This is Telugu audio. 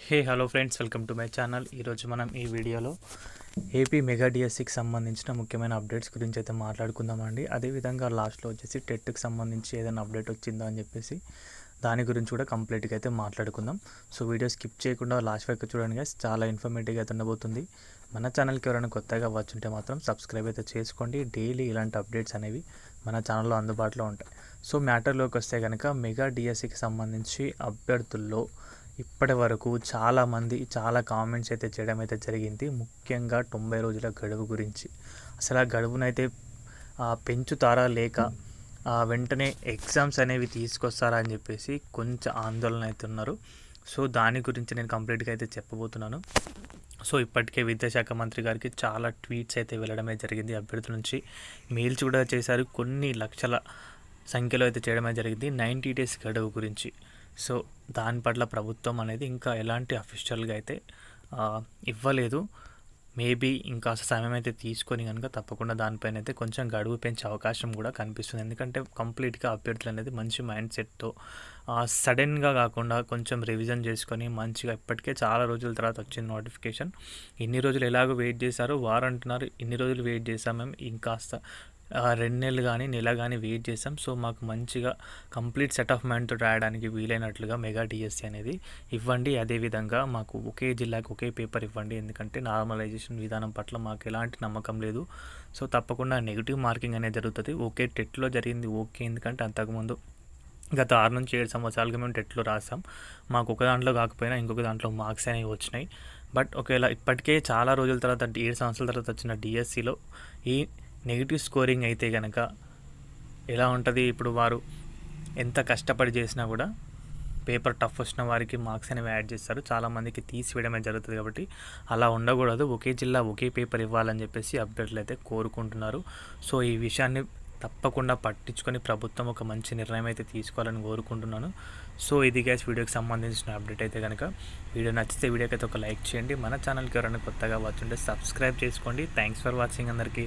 Hello friends, welcome to my channel. ఈరోజు మనం ఈ వీడియోలో ఏపీ మెగా డిఎస్సికి సంబంధించిన ముఖ్యమైన అప్డేట్స్ గురించి అయితే మాట్లాడుకుందామండి. అదేవిధంగా లాస్ట్లో వచ్చేసి టెట్కి సంబంధించి ఏదైనా అప్డేట్ వచ్చిందా అని చెప్పేసి దాని గురించి కూడా కంప్లీట్గా అయితే మాట్లాడుకుందాం. సో వీడియో స్కిప్ చేయకుండా లాస్ట్ వరకు చూడండి గైస్, చాలా ఇన్ఫర్మేటివ్గా అయితే ఉండబోతుంది. మన ఛానల్కి ఎవరైనా కొత్తగా వచ్చుంటే మాత్రం సబ్స్క్రైబ్ అయితే చేసుకోండి. డైలీ ఇలాంటి అప్డేట్స్ అనేవి మన ఛానల్లో అందుబాటులో ఉంటాయి. సో మ్యాటర్లోకి వస్తే కనుక మెగా డిఎస్సికి సంబంధించి అభ్యర్థుల్లో ఇప్పటి వరకు చాలామంది చాలా కామెంట్స్ అయితే చేయడం అయితే జరిగింది. ముఖ్యంగా 90 రోజుల గడువు గురించి. అసలు ఆ గడువునైతే పెంచుతారా లేక వెంటనే ఎగ్జామ్స్ అనేవి తీసుకొస్తారా అని చెప్పేసి కొంచెం ఆందోళన అయితే ఉన్నారు. సో దాని గురించి నేను కంప్లీట్గా అయితే చెప్పబోతున్నాను. సో ఇప్పటికే విద్యాశాఖ మంత్రి గారికి చాలా ట్వీట్స్ అయితే వెళ్ళడమే జరిగింది. అభ్యర్థుల నుంచి మెయిల్స్ కూడా చేశారు. కొన్ని లక్షల సంఖ్యలో అయితే చేయడమే జరిగింది 90 డేస్ గడువు గురించి. సో దాని పట్ల ప్రభుత్వం అనేది ఇంకా ఎలాంటి అఫీషియల్గా అయితే ఇవ్వలేదు. మేబీ ఇంకా సమయం అయితే తీసుకొని కనుక తప్పకుండా దానిపైన అయితే కొంచెం గడువు పెంచే అవకాశం కూడా కనిపిస్తుంది. ఎందుకంటే కంప్లీట్గా అభ్యర్థులు అనేది మంచి మైండ్ సెట్తో సడన్గా కాకుండా కొంచెం రివిజన్ చేసుకొని మంచిగా, ఇప్పటికే చాలా రోజుల తర్వాత వచ్చింది నోటిఫికేషన్. ఇన్ని రోజులు ఎలాగో వెయిట్ చేశారు, వారు అంటున్నారు ఇన్ని రోజులు వెయిట్ చేశాం మేము, ఇంకాస్త 2 నెలలు కానీ నెల కానీ వెయిట్ చేసాం. సో మాకు మంచిగా కంప్లీట్ సెట్ ఆఫ్ మైండ్తో రాయడానికి వీలైనట్లుగా మెగా డిఎస్సి అనేది ఇవ్వండి. అదేవిధంగా మాకు ఒకే జిల్లాకు ఒకే పేపర్ ఇవ్వండి. ఎందుకంటే నార్మలైజేషన్ విధానం పట్ల మాకు ఎలాంటి నమ్మకం లేదు. సో తప్పకుండా నెగిటివ్ మార్కింగ్ అనేది జరుగుతుంది. ఓకే, టెట్లో జరిగింది ఓకే, ఎందుకంటే అంతకుముందు గత 6 నుంచి 7 సంవత్సరాలుగా మేము టెట్లో రాసాం. మాకు ఒక దాంట్లో కాకపోయినా ఇంకొక దాంట్లో మార్క్స్ అనేవి వచ్చినాయి. బట్ ఒకవేళ ఇప్పటికే చాలా రోజుల తర్వాత 7 సంవత్సరాల తర్వాత వచ్చిన డిఎస్సిలో ఈ నెగిటివ్ స్కోరింగ్ అయితే కనుక ఎలా ఉంటుంది? ఇప్పుడు వారు ఎంత కష్టపడి చేసినా కూడా పేపర్ టఫ్ వచ్చిన వారికి మార్క్స్ అనేవి యాడ్ చేస్తారు, చాలామందికి తీసివేయడమే జరుగుతుంది. కాబట్టి అలా ఉండకూడదు. ఒకే జిల్లా ఒకే పేపర్ ఇవ్వాలని చెప్పేసి అభ్యర్థులు అయితే కోరుకుంటున్నారు. సో ఈ విషయాన్ని తప్పకుండా పట్టించుకొని ప్రభుత్వం ఒక మంచి నిర్ణయం అయితే తీసుకోవాలని కోరుకుంటున్నాను. సో ఇది గైస్ వీడియోకి సంబంధించిన అప్డేట్ అయితే కనుక. వీడియో నచ్చితే వీడియోకి అయితే ఒక లైక్ చేయండి. మన ఛానల్కి ఎవరైనా కొత్తగా వచ్చుంటే సబ్స్క్రైబ్ చేసుకోండి. థ్యాంక్స్ ఫర్ వాచింగ్ అందరికీ.